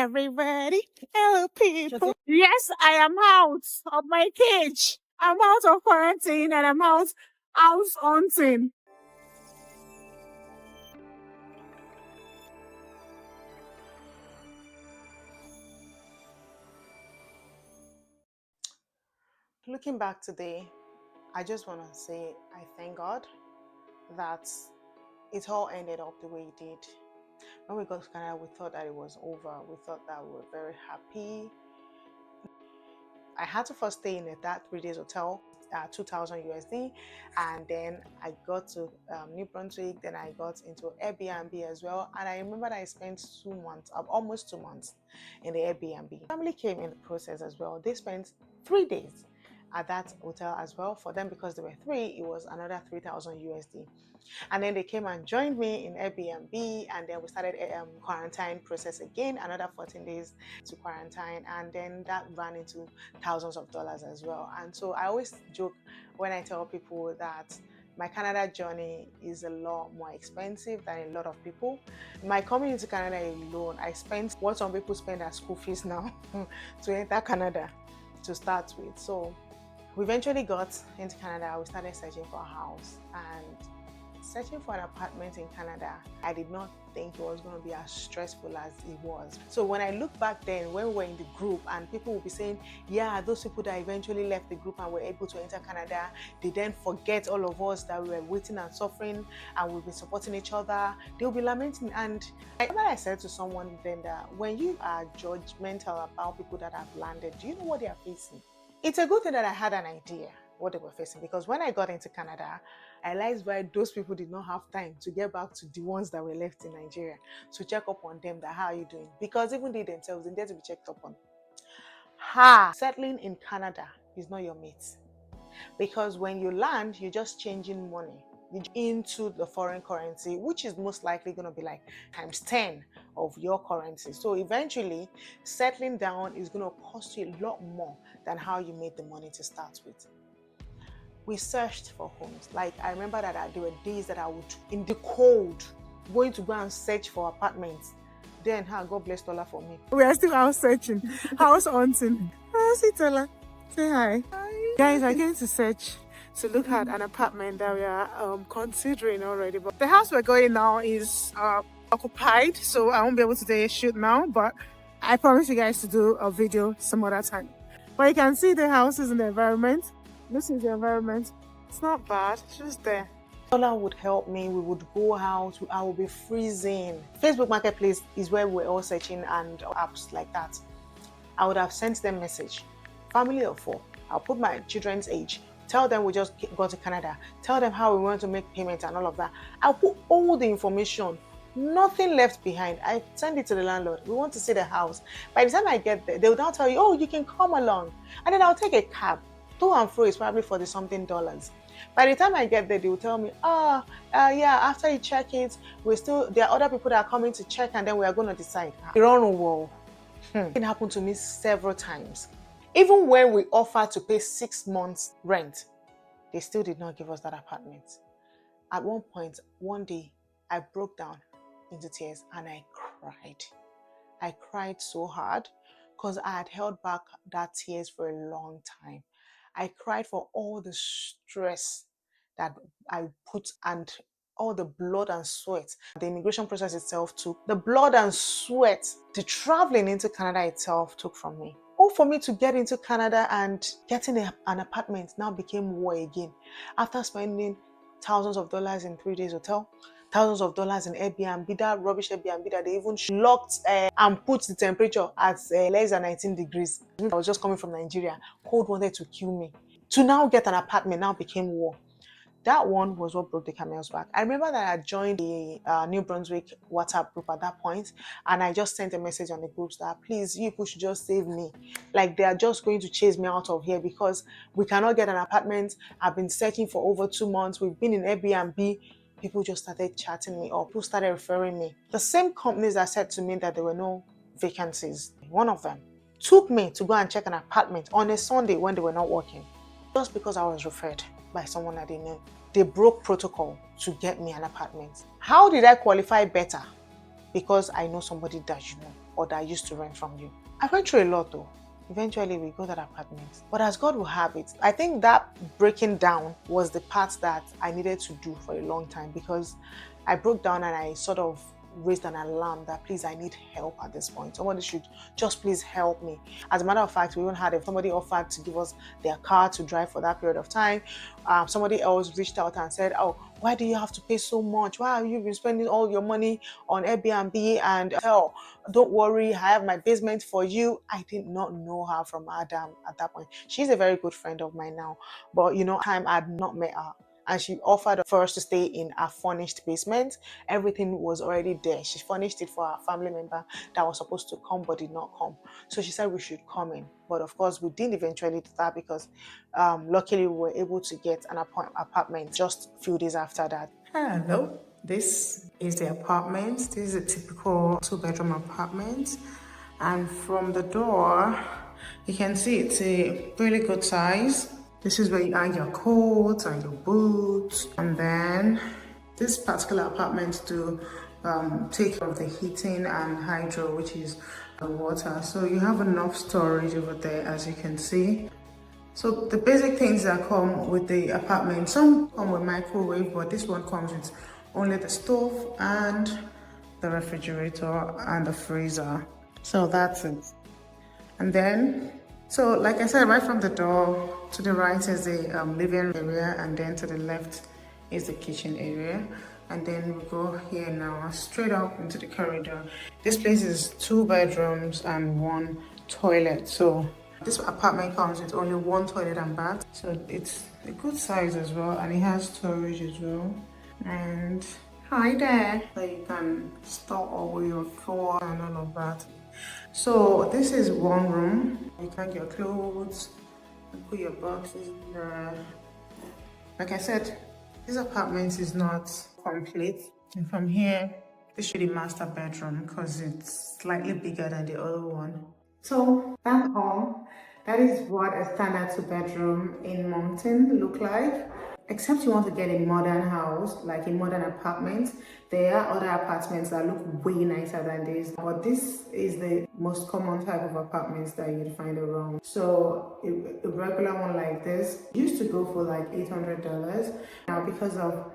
everybody. Hello, people. Yes, I am out of my cage. I'm out of quarantine and I'm out house hunting. Looking back today, I just want to say I thank God that it all ended up the way it did. When we got to Canada, we thought that it was over. We thought that we were very happy. I had to first stay in that 3 days hotel, 2,000 USD, and then I got to New Brunswick. Then I got into Airbnb as well. And I remember that I spent 2 months, almost 2 months, in the Airbnb. Family came in the process as well. They spent 3 days at that hotel as well. For them, because there were three, it was another 3,000 USD. And then they came and joined me in Airbnb, and then we started quarantine process again, another 14 days to quarantine, and then that ran into thousands of dollars as well. And so I always joke when I tell people that my Canada journey is a lot more expensive than a lot of people. My coming into Canada alone, I spent what some people spend as school fees now to enter Canada to start with. So we eventually got into Canada. We started searching for a house, and searching for an apartment in Canada, I did not think it was going to be as stressful as it was. So when I look back then, when we were in the group and people will be saying, yeah, those people that eventually left the group and were able to enter Canada, they then forget all of us that we were waiting and suffering and we've been supporting each other. They'll be lamenting. And I said to someone then that when you are judgmental about people that have landed, do you know what they are facing? It's a good thing that I had an idea what they were facing, because when I got into Canada, I realized why those people did not have time to get back to the ones that were left in Nigeria to check up on them, that how are you doing? Because even they themselves needed to be checked up on. Settling in Canada is not your mate, because when you land, you're just changing money into the foreign currency, which is most likely going to be like times 10 of your currency. So eventually, settling down is going to cost you a lot more than how you made the money to start with. We searched for homes. Like, I remember that there were days that I would, in the cold, going to go and search for apartments. Then, God bless Tola for me. We are still out searching, house hunting. See Tola, say hi. Hi. Guys, I came to search to look at an apartment that we are considering already. But the house we're going now is occupied, so I won't be able to do a shoot now. But I promise you guys to do a video some other time. But you can see the houses in the environment. This is the environment. It's not bad, it's just there. Tola would help me. We would go out. I would be freezing. Facebook Marketplace is where we're all searching, and apps like that. I would have sent them message. Family of 4. I'll put my children's age. Tell them we just got to Canada. Tell them how we want to make payments and all of that. I'll put all the information. Nothing left behind. I send it to the landlord. We want to see the house. By the time I get there, they will now tell you, oh, you can come along. And then I'll take a cab. To and fro is probably for the something dollars. By the time I get there, they will tell me, yeah, after you check it, there are other people that are coming to check, and then we are going to decide. It happened to me several times. Even when we offered to pay 6 months rent, they still did not give us that apartment. At one point, one day, I broke down into tears and I cried. I cried so hard because I had held back that tears for a long time. I cried for all the stress that I put and all the blood and sweat the immigration process itself took. The blood and sweat, the traveling into Canada itself took from me. All for me to get into Canada and getting an apartment now became war again. After spending thousands of dollars in 3 days hotel, thousands of dollars in Airbnb, that rubbish Airbnb that they even locked and put the temperature at less than 19 degrees. I was just coming from Nigeria. Cold wanted to kill me. To now get an apartment now became war. That one was what broke the camel's back. I remember that I joined the New Brunswick WhatsApp group at that point, and I just sent a message on the groups that, please, you people should just save me. Like, they are just going to chase me out of here because we cannot get an apartment. I've been searching for over 2 months. We've been in Airbnb. People just started chatting me up. People started referring me. The same companies that said to me that there were no vacancies, one of them took me to go and check an apartment on a Sunday when they were not working, just because I was referred by someone that they knew. They broke protocol to get me an apartment. How did I qualify better? Because I know somebody that you know. or that used to rent from you. I went through a lot though. Eventually we got that apartment. But as God will have it, I think that breaking down was the part that I needed to do for a long time, because I broke down and I sort of raised an alarm that please, I need help at this point. Somebody should just please help me. As a matter of fact, we even had somebody offered to give us their car to drive for that period of time. Somebody else reached out and said, oh, why do you have to pay so much? Why have you been spending all your money on Airbnb and hell? Don't worry, I have my basement for you. I did not know her from Adam at that point. She's a very good friend of mine now, but time I had not met her. And she offered for us to stay in a furnished basement. Everything was already there. She furnished it for our family member that was supposed to come but did not come. So she said we should come in. But of course, we didn't eventually do that because luckily we were able to get an apartment just a few days after that. Hello, this is the apartment. This is a typical 2-bedroom apartment. And from the door, you can see it's a really good size. This is where you hang your coats and your boots. And then this particular apartment do take care of the heating and hydro, which is the water. So you have enough storage over there, as you can see. So the basic things that come with the apartment, some come with microwave, but this one comes with only the stove and the refrigerator and the freezer. So that's it. And then, so like I said, right from the door, to the right is the living area, and then to the left is the kitchen area. And then we go here now, straight up into the corridor. This place is 2 bedrooms and 1 toilet. So this apartment comes with only 1 toilet and bath. So it's a good size as well, and it has storage as well. And hi there. So you can store all your clothes and all of that. So this is 1 room. You can get your clothes, put your boxes in there. Like I said, this apartment is not complete. And from here, this should be the master bedroom because it's slightly bigger than the other one. So that's all. That is what a standard 2-bedroom in Mountain look like. Except you want to get a modern house, like a modern apartment, there are other apartments that look way nicer than this. But this is the most common type of apartments that you'd find around. So a regular one like this used to go for like $800. Now because of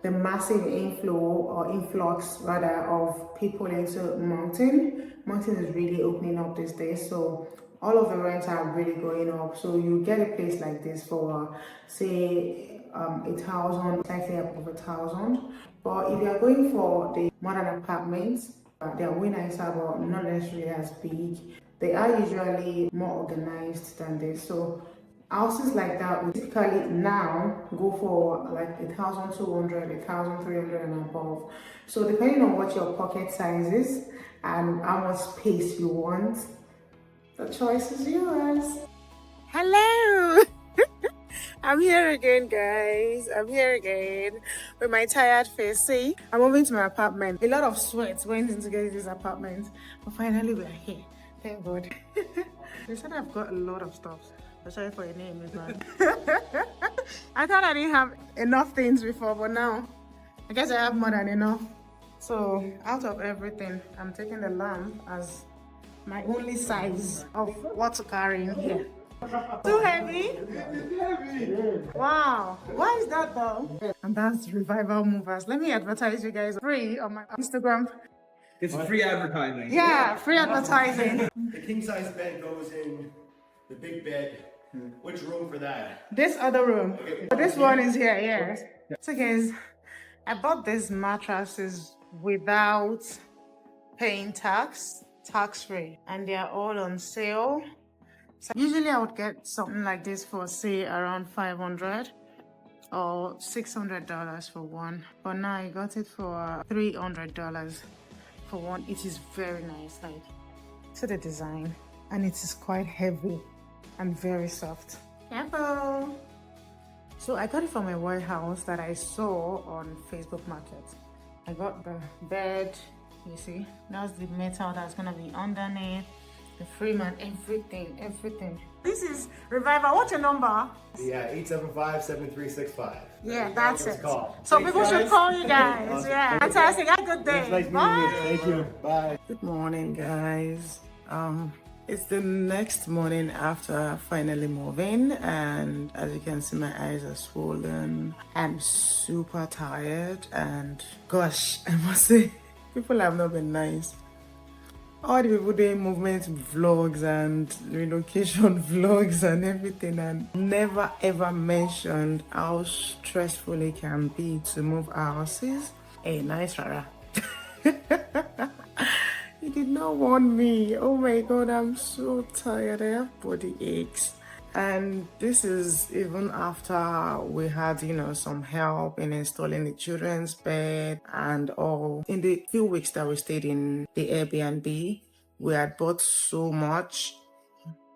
the massive inflow or influx rather of people into Mountain is really opening up these days. So all of the rents are really going up. So you get a place like this for say 1,000, slightly above 1,000. But if you are going for the modern apartments, they are way nicer but not necessarily as big. They are usually more organized than this. So houses like that would typically now go for like 1,200, 1,300 and above. So depending on what your pocket size is and how much space you want, the choice is yours. Hello! I'm here again, guys. I'm here again with my tired face. See, I'm moving to my apartment. A lot of sweat went into getting this apartment, but finally we're here. Thank God. They said I've got a lot of stuff. Sorry for your name, man. I thought I didn't have enough things before, but now I guess I have more than enough. So out of everything, I'm taking the lamp as my only size of what to carry in here. Too heavy? Wow. Why is that though? And that's Revival Movers. Let me advertise you guys free on my Instagram. It's free advertising. Yeah, free advertising. The king size bed goes in the big bed. Which room for that? This other room. Okay. So this one is here, yes. So guys, I bought these mattresses without paying tax free, and they are all on sale. So usually I would get something like this for say around $500 or $600 for one, but now I got it for $300 for one. It is very nice, like to the design, and it is quite heavy and very soft. Careful. So I got it from a warehouse that I saw on Facebook Market. I got the bed, you see, that's the metal that's gonna be underneath. The free man, everything. This is Revival. What's your number? Yeah, 875-7365. Yeah, that's it. Call. So Thanks, people should guys. call you guys. Awesome. Yeah. Fantastic. Have a good day. It's nice meeting Bye. you. Thank you. Bye. Good morning, guys. It's the next morning after finally moving, and as you can see, my eyes are swollen. I'm super tired, and gosh, I must say, people have not been nice. All the people doing movement vlogs and relocation vlogs and everything, and never ever mentioned how stressful it can be to move houses. Hey, nice, Rara. He did not warn me. Oh my god, I'm so tired. I have body aches. And this is even after we had, some help in installing the children's bed and all. In the few weeks that we stayed in the Airbnb, we had bought so much,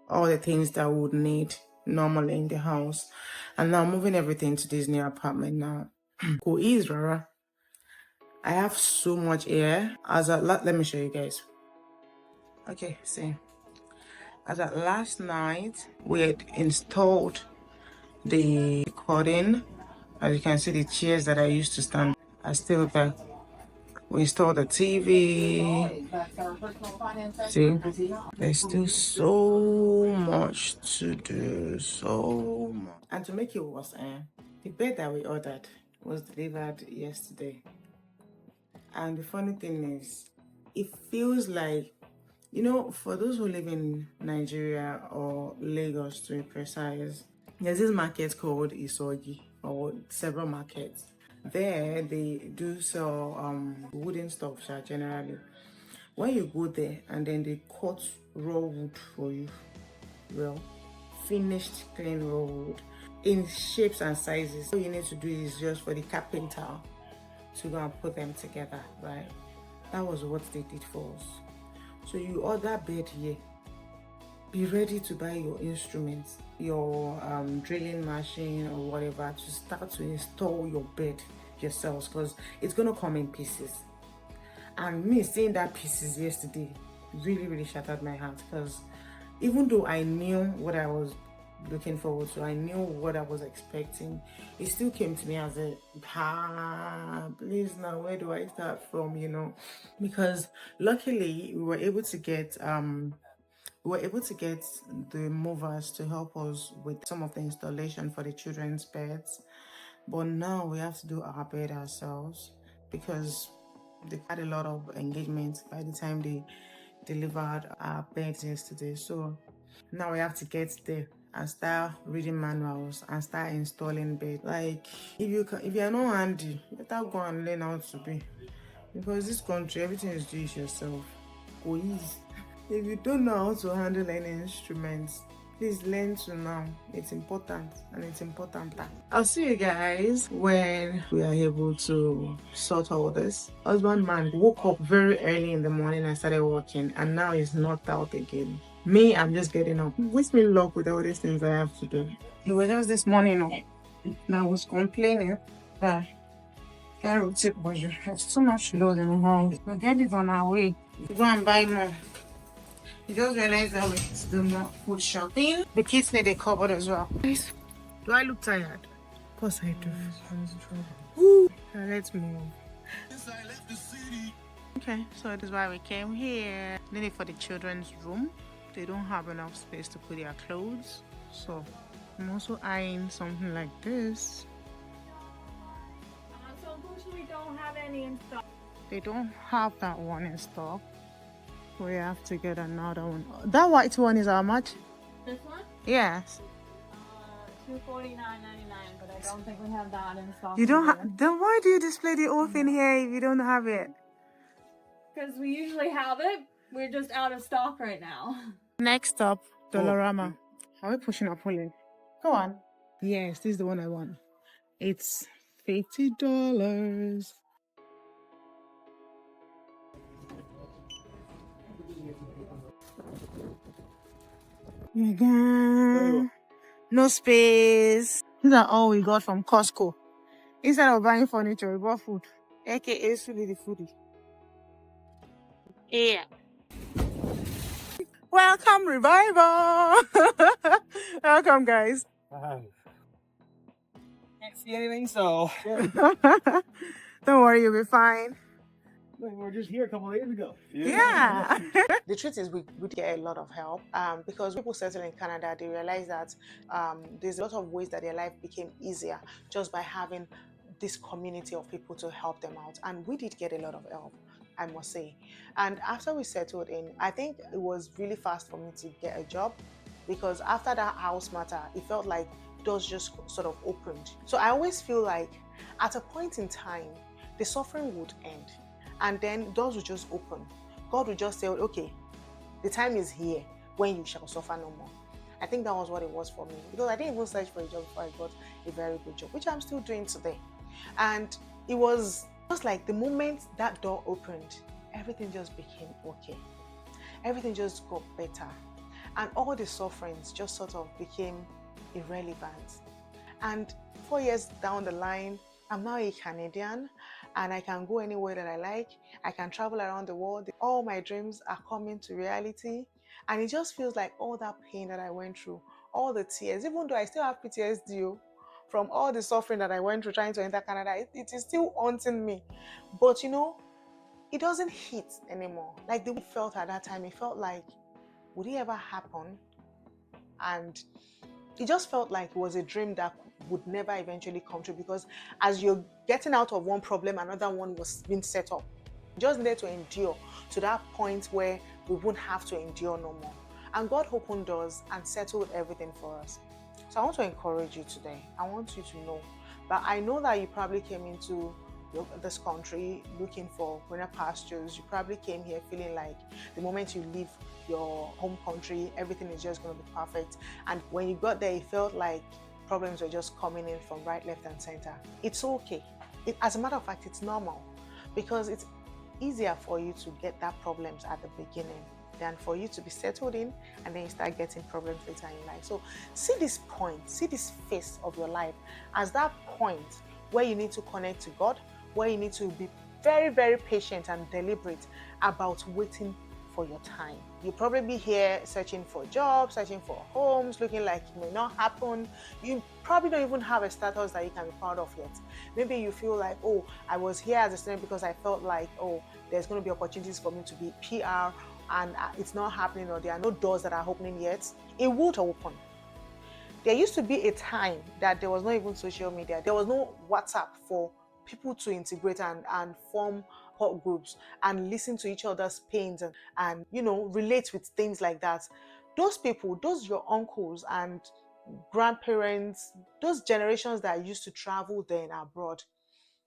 all the things that we would need normally in the house. And now moving everything to this new apartment now. Who is Rara? I have so much air. Let me show you guys. Okay, see. As at last night, we had installed the recording. As you can see, the chairs that I used to stand are still there. We installed the TV. See, there's still so much to do, so much. And to make it worse, the bed that we ordered was delivered yesterday. And the funny thing is, it feels like, for those who live in Nigeria or Lagos to be precise, there's this market called Isogi, or several markets. There, they do sell wooden stuff generally. When you go there and then they cut raw wood for you, well, finished clean raw wood in shapes and sizes. All you need to do is just for the carpenter to go and put them together, right? That was what they did for us. So you order bed here, be ready to buy your instruments, your drilling machine or whatever, to start to install your bed yourselves, because it's gonna come in pieces. And me seeing that pieces yesterday really shattered my heart, because even though I knew what I was looking forward to, I knew what I was expecting, it still came to me as a please now, where do I start from, because luckily we were able to get the movers to help us with some of the installation for the children's beds, but now we have to do our bed ourselves, because they had a lot of engagement by the time they delivered our beds yesterday. So now we have to get there and start reading manuals and start installing bed. Like, if you are not handy, you better go and learn how to be, because this country, everything is do it yourself. Go easy. If you don't know how to handle any instruments, please learn to now. It's important, and it's important. I'll see you guys when we are able to sort all this. Husband man woke up very early in the morning and started working, and now he's knocked out again. Me, I'm just getting up. Wish me luck with all these things I have to do. It was just this morning that I was complaining that there's too much load in the house. We'll get it on our way. Go and buy more. You just realized that we need to do more food shopping. The kids need a cupboard as well. Do I look tired? Of course I do. Woo. Let's move. Okay, so that is why we came here. Need it for the children's room. They don't have enough space to put their clothes. So I'm also eyeing something like this. So unfortunately we don't have any in stock. They don't have that one in stock. We have to get another one. That white one is how much? This one? Yes. $249.99, but I don't think we have that in stock. You don't have. Then why do you display the whole thing here if you don't have it? Because we usually have it. We're just out of stock right now. Next up, Dollarama. Are we pushing up, Holly? Go on. Yes, this is the one I want. It's $50. No space. These are all we got from Costco. Instead of buying furniture, we bought food. AKA Suli the foodie. Yeah. Welcome, revival. Welcome, guys. Can't see anything, so Don't worry, you'll be fine. we were just here a couple of days ago. Yeah. The truth is, we get a lot of help because people settle in Canada, they realize that there's a lot of ways that their life became easier just by having this community of people to help them out. And we did get a lot of help, I must say. And after we settled in, I think it was really fast for me to get a job because after that house matter, it felt like doors just sort of opened. So I always feel like at a point in time, the suffering would end and then doors would just open. God would just say, okay, the time is here when you shall suffer no more. I think that was what it was for me because I didn't even search for a job before I got a very good job, which I'm still doing today. And it was just like the moment that door opened, everything just became okay. Everything just got better. And all the sufferings just sort of became irrelevant. And 4 years down the line, I'm now a Canadian and I can go anywhere that I like. I can travel around the world. All my dreams are coming to reality. And it just feels like all that pain that I went through, all the tears, even though I still have PTSD from all the suffering that I went through trying to enter Canada, it is still haunting me. But you know, it doesn't hit anymore. Like the way it felt at that time, it felt like, would it ever happen? And it just felt like it was a dream that would never eventually come true because as you're getting out of one problem, another one was being set up. You just needed to endure to that point where we wouldn't have to endure no more. And God opened doors and settled everything for us. So I want to encourage you today. I want you to know that I know that you probably came into this country looking for greener pastures. You probably came here feeling like the moment you leave your home country, everything is just going to be perfect. And when you got there, it felt like problems were just coming in from right, left, and center. It's okay. As a matter of fact, it's normal because it's easier for you to get that problems at the beginning than for you to be settled in and then you start getting problems later in life. So see this point, see this phase of your life as that point where you need to connect to God, where you need to be very, very patient and deliberate about waiting for your time. You'll probably be here searching for jobs, searching for homes, looking like it may not happen. You probably don't even have a status that you can be proud of yet. Maybe you feel like, oh, I was here as a student because I felt like, oh, there's going to be opportunities for me to be PR and it's not happening or there are no doors that are opening yet. It would open. There used to be a time that there was not even social media. There was no WhatsApp for people to integrate and form hot groups and listen to each other's pains and you know, relate with things like that. Those people, those your uncles and grandparents, those generations that used to travel then abroad,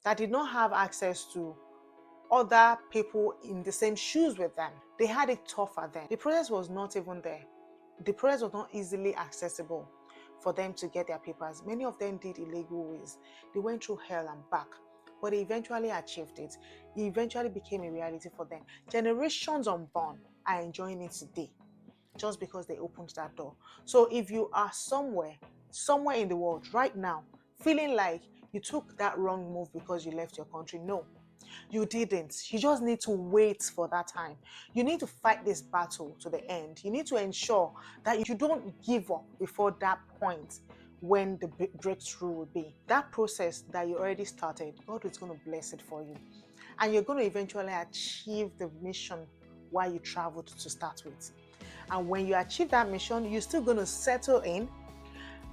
that did not have access to other people in the same shoes with them. They had it tougher then. The process was not even there. The process was not easily accessible for them to get their papers. Many of them did illegal ways. They went through hell and back, but they eventually achieved it. It eventually became a reality for them. Generations unborn are enjoying it today just because they opened that door. So if you are somewhere in the world right now, feeling like you took that wrong move because you left your country, no. You didn't. You just need to wait for that time. You need to fight this battle to the end. You need to ensure that you don't give up before that point when the breakthrough will be. That process that you already started, God is going to bless it for you. And you're going to eventually achieve the mission while you traveled to start with. And when you achieve that mission, you're still going to settle in.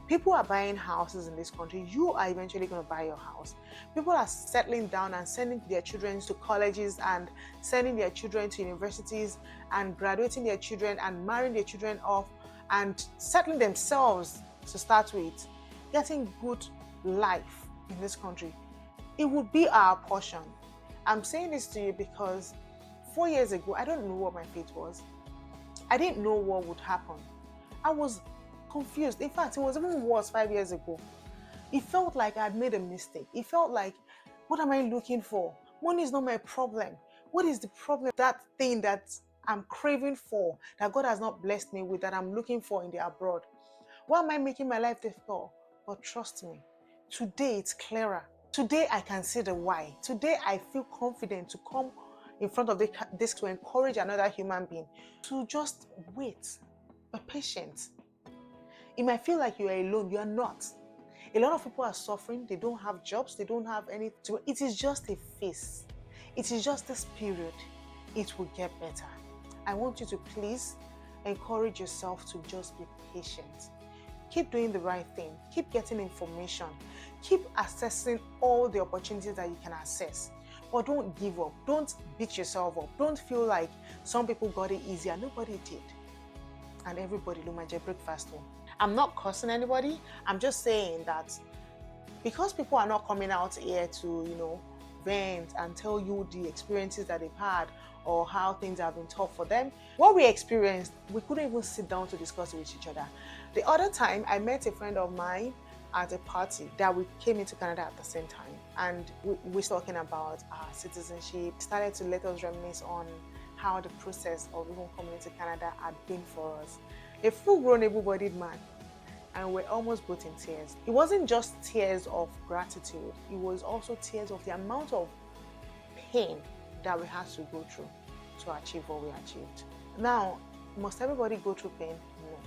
People are buying houses in this country. You are eventually going to buy your house. People are settling down and sending their children to colleges and sending their children to universities and graduating their children and marrying their children off and settling themselves to start with, getting good life in this country. It would be our portion. I'm saying this to you because 4 years ago, I don't know what my fate was. I didn't know what would happen. I was confused. In fact, it was even worse 5 years ago. It felt like I had made a mistake. It felt like, what am I looking for? Money is not my problem. What is the problem? That thing that I'm craving for, that God has not blessed me with, that I'm looking for in the abroad. Why am I making my life difficult? But trust me, today it's clearer. Today I can see the why. Today I feel confident to come in front of the disc to encourage another human being to just wait, be patient. It might feel like you are alone. You are not. A lot of people are suffering. They don't have jobs. They don't have anything. It is just a phase. It is just this period. It will get better. I want you to please encourage yourself to just be patient. Keep doing the right thing. Keep getting information. Keep assessing all the opportunities that you can access. But don't give up. Don't beat yourself up. Don't feel like some people got it easier. Nobody did. And everybody do my breakfast home. I'm not cursing anybody. I'm just saying that because people are not coming out here to, vent and tell you the experiences that they've had or how things have been tough for them. What we experienced, we couldn't even sit down to discuss it with each other. The other time, I met a friend of mine at a party that we came into Canada at the same time, and we were talking about our citizenship, started to let us reminisce on how the process of even coming to Canada had been for us. A full-grown, able-bodied man, and we're almost both in tears. It wasn't just tears of gratitude, it was also tears of the amount of pain that we had to go through to achieve what we achieved. Now, must everybody go through pain? No.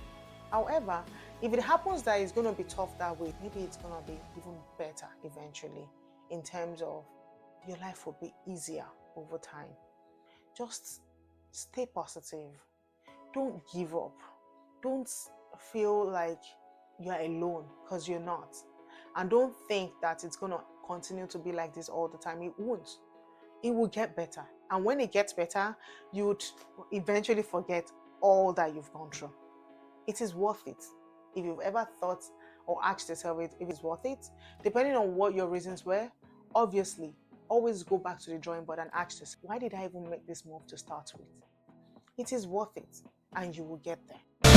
However, if it happens that it's going to be tough that way, maybe it's going to be even better eventually in terms of your life will be easier over time. Just stay positive. Don't give up. Don't feel like you're alone, because you're not. And don't think that it's going to continue to be like this all the time. It won't. It will get better. And when it gets better, you would eventually forget all that you've gone through. It is worth it. If you've ever thought or asked yourself if it's worth it, depending on what your reasons were, obviously, always go back to the drawing board and ask yourself, why did I even make this move to start with? It is worth it, and you will get there.